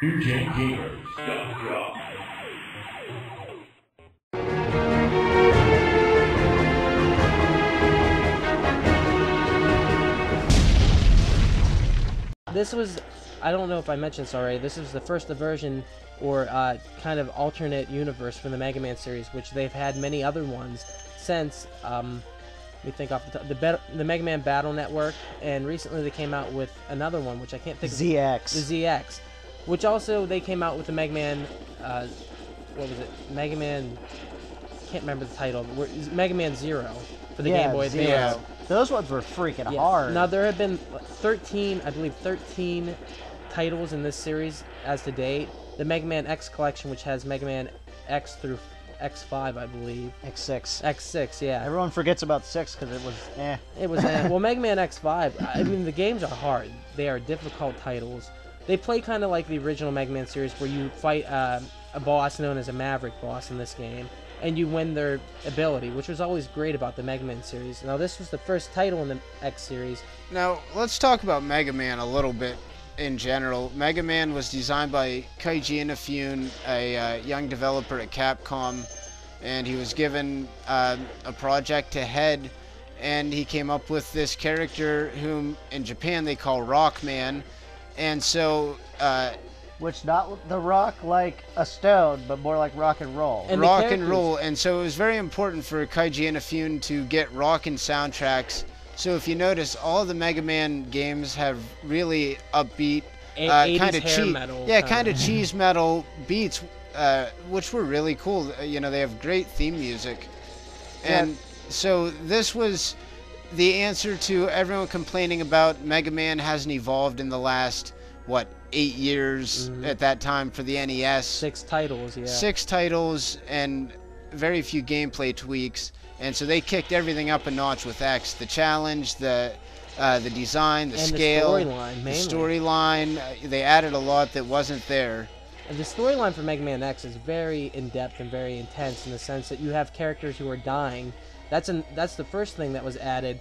NewGenGamers.com. This was, I don't know if I mentioned this already, this is the first version or kind of alternate universe for the Mega Man series, which they've had many other ones since, let me think off the top, the Mega Man Battle Network, and recently they came out with another one, which I can't think of. ZX. The ZX, which also they came out with the Mega Man, what was it, Mega Man, can't remember the title, Mega Man Zero for the Game Boy Advance. Yeah, those ones were freaking hard. Now, there have been 13, I believe 13 titles in this series as to date. The Mega Man X collection, which has Mega Man X through X5, I believe. X6. X6, yeah. Everyone forgets about 6 because it was eh. It was well, Mega Man X5, I mean, the games are hard. They are difficult titles. They play kind of like the original Mega Man series, where you fight a boss known as a Maverick boss in this game, and you win their ability, which was always great about the Mega Man series. Now, this was the first title in the X series. Now, let's talk about Mega Man a little bit in general. Mega Man was designed by Keiji Inafune, a young developer at Capcom, and he was given a project to head, and he came up with this character whom in Japan they call Rockman, and so... which not the rock like a stone, but more like rock and roll. And rock and roll, and so it was very important for Keiji Inafune to get rockin' soundtracks. So if you notice, all the Mega Man games have really upbeat, kind of cheese metal beats, which were really cool. You know, they have great theme music, and so this was the answer to everyone complaining about Mega Man hasn't evolved in the last, what, 8 years at that time for the NES. 6 titles, yeah. 6 titles and very few gameplay tweaks. And so they kicked everything up a notch with X. The challenge, the design, the scale, the storyline, mainly. The storyline. They added a lot that wasn't there. And the storyline for Mega Man X is very in-depth and very intense in the sense that you have characters who are dying. That's the first thing that was added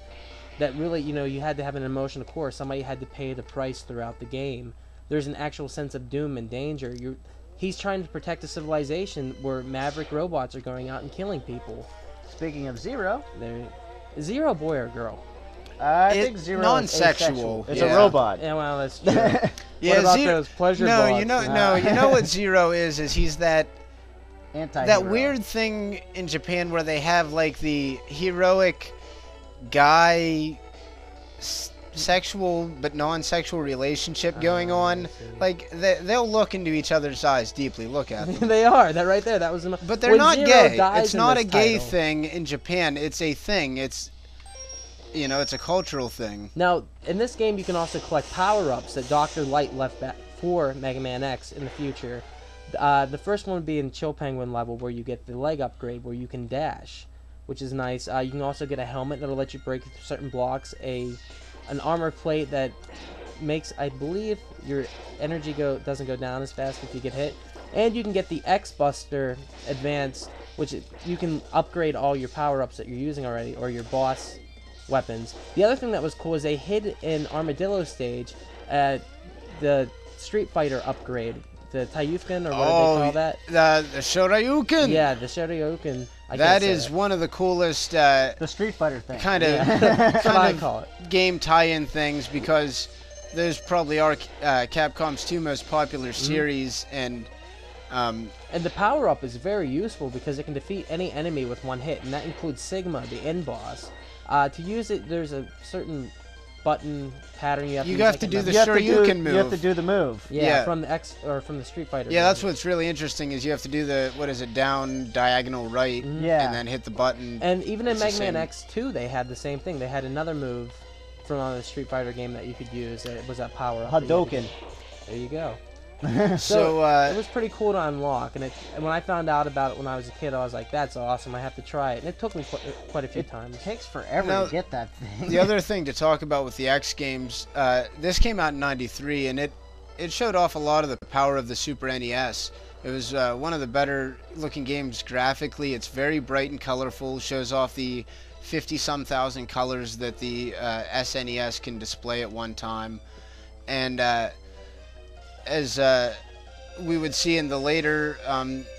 that really, you know, you had to have an emotional core. Somebody had to pay the price throughout the game. There's an actual sense of doom and danger. He's trying to protect a civilization where maverick robots are going out and killing people. Speaking of Zero, Zero, boy or girl? I think Zero non-sexual. It's a robot. Yeah, well, that's true. Yeah, what about those pleasure bots? you know what Zero is he's that Anti-hero. weird thing in Japan where they have like the heroic guy sexual but non-sexual relationship going on. Like they'll look into each other's eyes deeply. Look at them. They are. That right there. That was. But they're not gay. It's not a gay thing in Japan. It's a thing. It's, you know, it's a cultural thing. Now, in this game, you can also collect power-ups that Dr. Light left back for Mega Man X in the future. The first one would be in Chill Penguin level, where you get the leg upgrade, where you can dash, which is nice. You can also get a helmet that'll let you break certain blocks, an armor plate that makes, I believe, your energy doesn't go down as fast if you get hit, and you can get the X-Buster Advanced, which you can upgrade all your power-ups that you're using already, or your boss weapons. The other thing that was cool is they hid in Armadillo stage the Street Fighter upgrade, the Taiyuken, or what do they call that? The Shoryuken. Yeah, the Shoryuken. That is one of the coolest the Street Fighter thing. Kind of call it. Game tie-in things, because those probably are Capcom's 2 most popular series, and the power-up is very useful because it can defeat any enemy with 1 hit, and that includes Sigma, the end boss. To use it, there's a certain button pattern you have to do the Shoryuken move. You have to do the move. Yeah, from the from the Street Fighter. Yeah, that's what's really interesting is you have to do the, what is it, down diagonal right, and then hit the button. And even in Mega Man X2, they had the same thing. They had another move from the Street Fighter game that you could use. It was that power up. Hadouken. There you go. So it was pretty cool to unlock, and when I found out about it when I was a kid, I was like, "That's awesome! I have to try it." And it took me quite a few times. It takes forever to get that thing. The other thing to talk about with the X games, this came out in '93, and it showed off a lot of the power of the Super NES. It was one of the better looking games graphically. It's very bright and colorful. Shows off the 50-some thousand colors that the SNES can display at one time, and as we would see in the later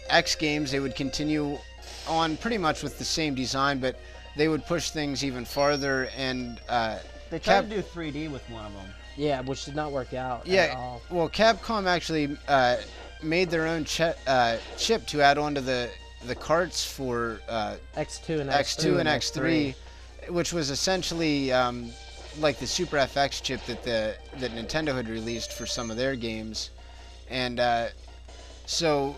X games, they would continue on pretty much with the same design, but they would push things even farther, and they tried to do 3D with one of them. Yeah, which did not work out at all. Well, Capcom actually made their own chip to add on to the carts for X2 and X2 and X3, which was essentially like the Super FX chip that Nintendo had released for some of their games, and so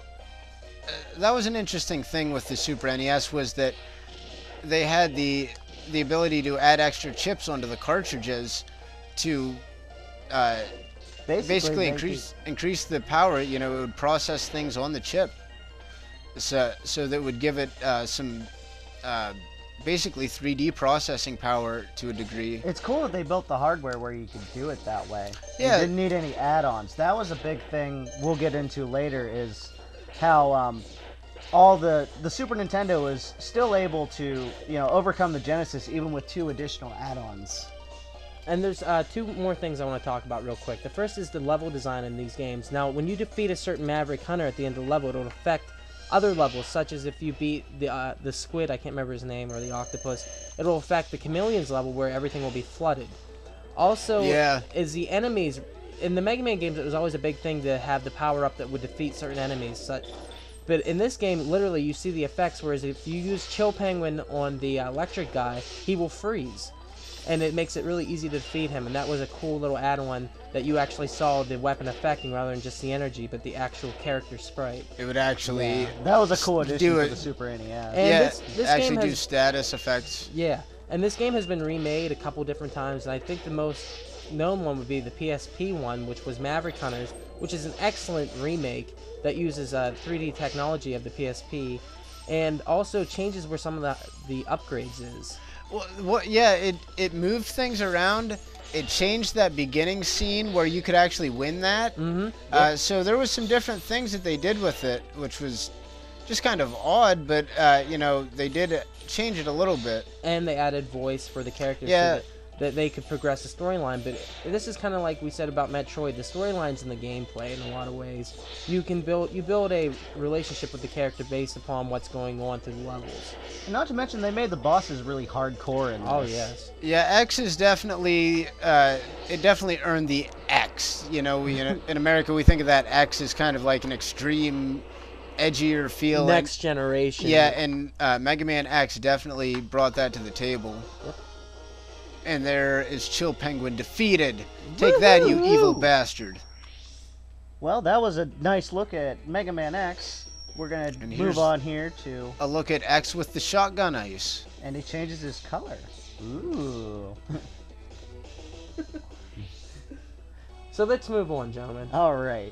that was an interesting thing with the Super NES, was that they had the ability to add extra chips onto the cartridges to basically increase the power. You know, it would process things on the chip, so that would give it some basically 3D processing power to a degree. It's cool that they built the hardware where you could do it that way. Yeah. You didn't need any add-ons. That was a big thing we'll get into later, is how all the Super Nintendo was still able to, you know, overcome the Genesis even with 2 additional add-ons. And there's 2 more things I want to talk about real quick. The first is the level design in these games. Now, when you defeat a certain Maverick Hunter at the end of the level, it'll affect other levels, such as if you beat the squid, I can't remember his name, or the octopus, it'll affect the chameleon's level where everything will be flooded. Also, is the enemies in the Mega Man games, it was always a big thing to have the power-up that would defeat certain enemies. But in this game, literally, you see the effects, whereas if you use Chill Penguin on the electric guy, he will freeze. And it makes it really easy to defeat him, and that was a cool little add-on that you actually saw the weapon affecting rather than just the energy, but the actual character sprite. It would actually... That was a cool addition to the Super NES. And this actually game do status effects. Yeah, and this game has been remade a couple different times, and I think the most known one would be the PSP one, which was Maverick Hunters, which is an excellent remake that uses 3D technology of the PSP, and also changes where some of the upgrades is. Well, yeah, it moved things around. It changed that beginning scene where you could actually win that. Mm-hmm. So there was some different things that they did with it, which was just kind of odd, but you know, they did change it a little bit. And they added voice for the characters so that they could progress the storyline. But this is kind of like we said about Metroid. The storylines in the gameplay, in a lot of ways, you build a relationship with the character based upon what's going on through the levels. And not to mention, they made the bosses really hardcore in this. Oh yes. Yeah, X is definitely it definitely earned the X. You know, in America we think of that X as kind of like an extreme, edgier feel. Next generation. Yeah, and Mega Man X definitely brought that to the table. Yep. And there is Chill Penguin defeated. Take that, you evil bastard. Well, that was a nice look at Mega Man X. We're going to move on here to... a look at X with the shotgun ice. And he changes his color. Ooh. So let's move on, gentlemen. All right.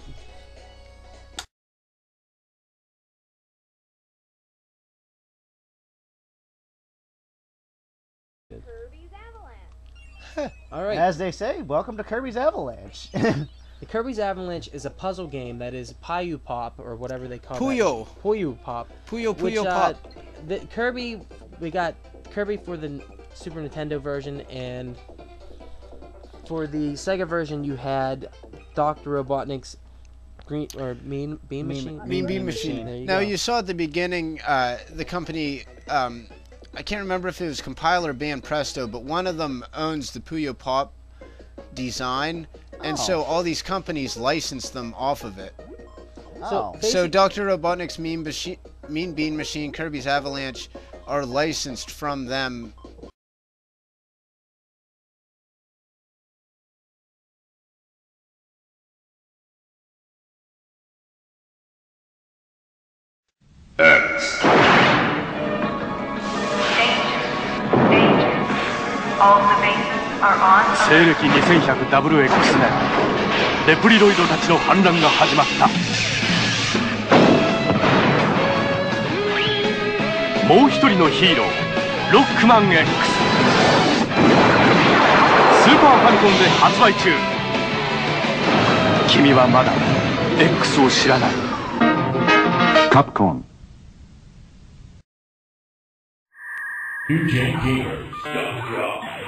All right. As they say, welcome to Kirby's Avalanche. The Kirby's Avalanche is a puzzle game that is Puyo Pop, or whatever they call it. Puyo Pop. Puyo Pop. We got Kirby for the Super Nintendo version, and for the Sega version, you had Dr. Robotnik's Mean Bean Machine. Mean Bean Machine. Now you saw at the beginning, the company. I can't remember if it was Compiler or Band Presto, but one of them owns the Puyo Pop design, and so all these companies license them off of it. So Dr. Robotnik's Mean Bean Machine, Kirby's Avalanche are licensed from them. X. All the bases are on. 西暦2100 WX 年、レプリロイドたちの反乱が始まった。もう一人のヒーロー、ロックマン X。スーパーファミコンで発売中。君はまだ X を知らない。カプコン。2J Gamers.com